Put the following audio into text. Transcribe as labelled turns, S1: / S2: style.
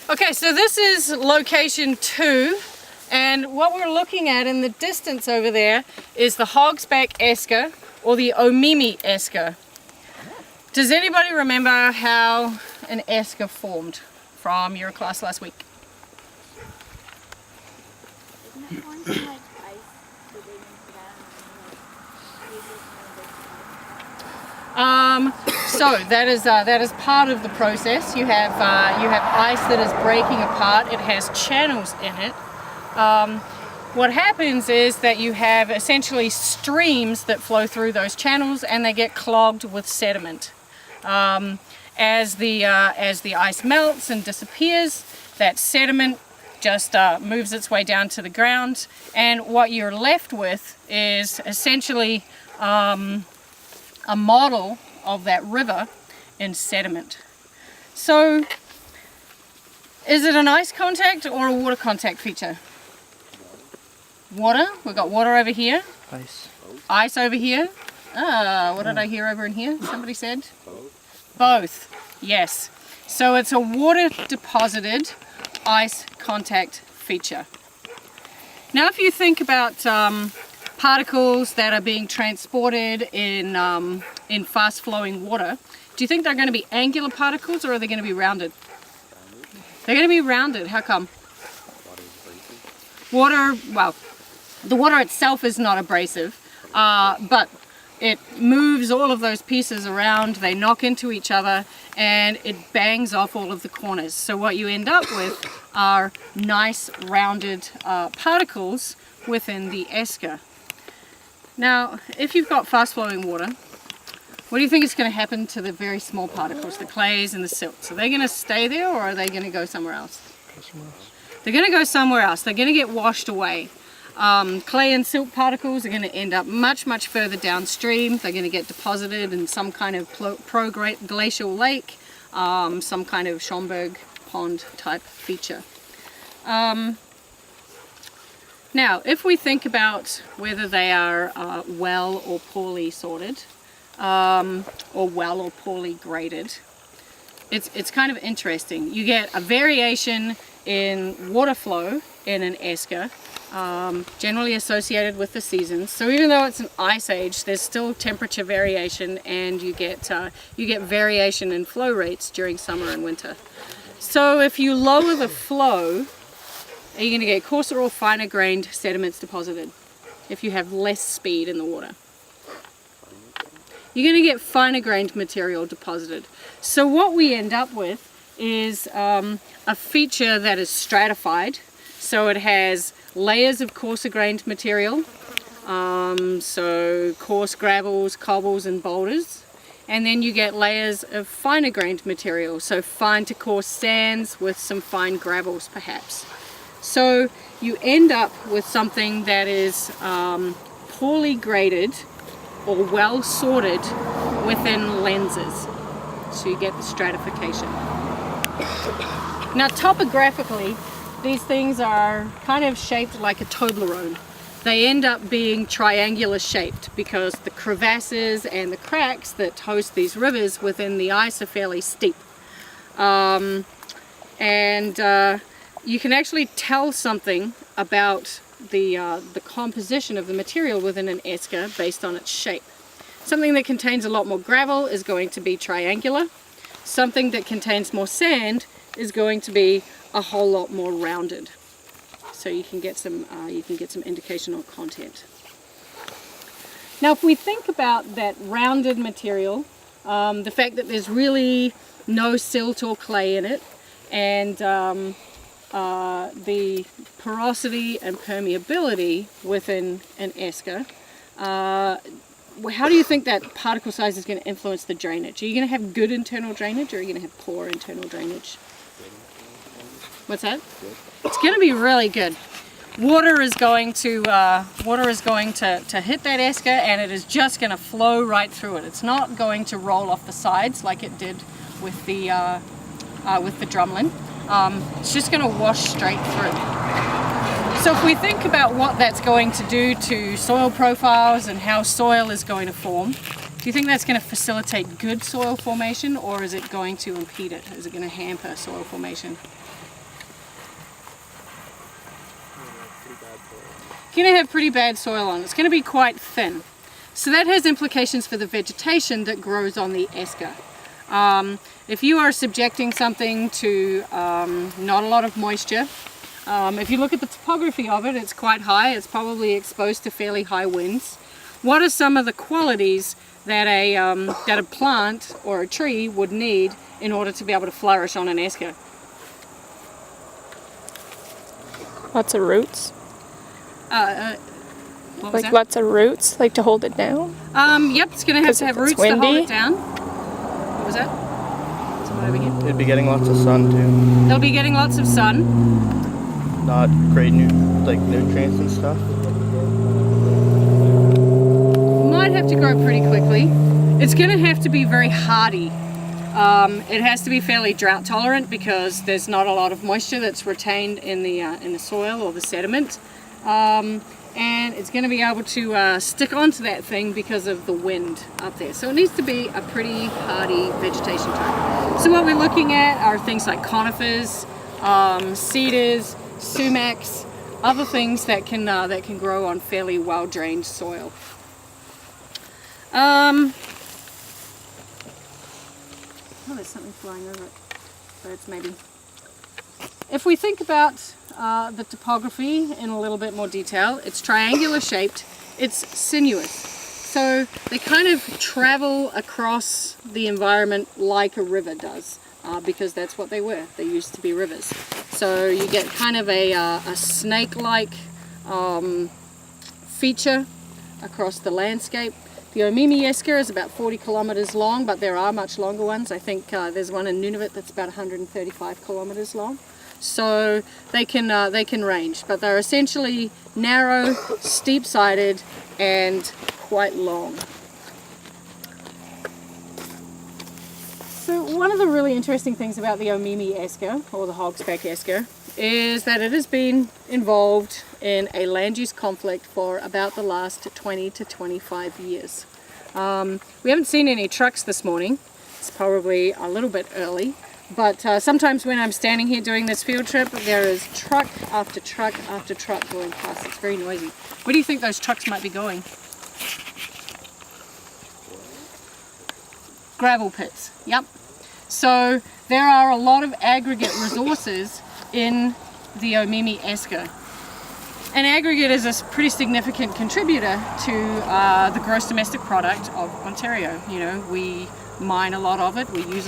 S1: Okay, so this is location 2, and what we're looking at in the distance over there is the Hogsback Esker, or the Omimi Esker. Does anybody remember how an esker formed from your class last week?
S2: Isn't it one thing like ice sitting down?
S1: So that is part of the process. You have ice that is breaking apart. It has channels in it. What happens is that you have essentially streams that flow through those channels, and they get clogged with sediment. As the ice melts and disappears, that sediment just moves its way down to the ground, and what you're left with is essentially a model of that river in sediment. So, is it an ice contact or a water contact feature? Water. We've got water over here.
S3: Ice.
S1: Ice over here. What did I hear over in here? Somebody said? Both. Yes. So it's a water deposited ice contact feature. Now if you think about particles that are being transported in fast flowing water, do you think they're going to be angular particles, or are they going to be rounded? They're going to be rounded. How come? Water, well, the water itself is not abrasive, but it moves all of those pieces around, they knock into each other, and it bangs off all of the corners. So what you end up with are nice rounded particles within the esker. Now, if you've got fast flowing water, what do you think is going to happen to the very small particles, the clays and the silts? Are they going to stay there, or are they going to go somewhere else? They're going to go somewhere else. They're going to get washed away. Clay and silt particles are going to end up much further downstream. They're going to get deposited in some kind of pro-glacial lake, some kind of Schomburg pond type feature. Now, if we think about whether they are well or poorly sorted, or well or poorly graded, it's kind of interesting. You get a variation in water flow in an esker, generally associated with the seasons. So even though it's an ice age, there's still temperature variation, and you get variation in flow rates during summer and winter. So if you lower the flow, are you going to get coarser or finer grained sediments deposited if you have less speed in the water? You're going to get finer grained material deposited. So what we end up with is a feature that is stratified. So it has layers of coarser grained material, so coarse gravels, cobbles and boulders, and then you get layers of finer grained material, so fine to coarse sands with some fine gravels perhaps. So you end up with something that is poorly graded or well sorted within lenses, so you get the stratification. Now topographically, these things are kind of shaped like a Toblerone. They end up being triangular shaped because the crevasses and the cracks that host these rivers within the ice are fairly steep. You can actually tell something about the composition of the material within an esker based on its shape. Something that contains a lot more gravel is going to be triangular. Something that contains more sand is going to be a whole lot more rounded. So you can get some indication on content. Now if we think about that rounded material, the fact that there's really no silt or clay in it, and the porosity and permeability within an esker, how do you think that particle size is going to influence the drainage? Are you going to have good internal drainage, or are you going to have poor internal drainage? What's that? Good. It's going to be really good. Water is going to hit that esker, and it is just going to flow right through it. It's not going to roll off the sides like it did with the drumlin. It's just going to wash straight through. So if we think about what that's going to do to soil profiles and how soil is going to form, do you think that's going to facilitate good soil formation, or is it going to impede it? Is it going to hamper soil formation? Going to have pretty bad soil on it. It's going to be quite thin. So that has implications for the vegetation that grows on the esker. If you are subjecting something to not a lot of moisture, if you look at the topography of it, it's quite high. It's probably exposed to fairly high winds. What are some of the qualities that a plant or a tree would need in order to be able to flourish on an esker?
S3: Lots of roots.
S1: What was
S3: Like
S1: that?
S3: lots of roots, like to hold it down.
S1: Yep, it's going to have
S3: 'Cause if
S1: roots
S3: it's
S1: to hold
S3: windy.
S1: it down. What was that? Someone over here?
S4: It'd be getting lots of sun too.
S1: They'll be getting lots of sun.
S4: Not great nutrients and stuff.
S1: Might have to grow pretty quickly. It's going to have to be very hardy. It has to be fairly drought tolerant because there's not a lot of moisture that's retained in the soil or the sediment. And it's going to be able to stick onto that thing because of the wind up there. So it needs to be a pretty hardy vegetation type. So what we're looking at are things like conifers, cedars, sumacs, other things that can grow on fairly well-drained soil. Oh, there's something flying over it. Birds maybe. If we think about the topography in a little bit more detail, it's triangular shaped, it's sinuous. So they kind of travel across the environment like a river does, because that's what they were. They used to be rivers. So you get kind of a snake-like feature across the landscape. The Omemee esker is about 40 kilometers long, but there are much longer ones. I think there's one in Nunavut that's about 135 kilometers long. So they can range, but they're essentially narrow, steep-sided, and quite long. So one of the really interesting things about the Omemee esker, or the Hogsback esker, is that it has been involved in a land use conflict for about the last 20 to 25 years. We haven't seen any trucks this morning. It's probably a little bit early, but sometimes when I'm standing here doing this field trip, there is truck after truck after truck going past. It's very noisy. Where do you think those trucks might be going? Gravel pits, yep. So there are a lot of aggregate resources in the Omemee esker. And aggregate is a pretty significant contributor to the gross domestic product of Ontario. You know, we mine a lot of it, we use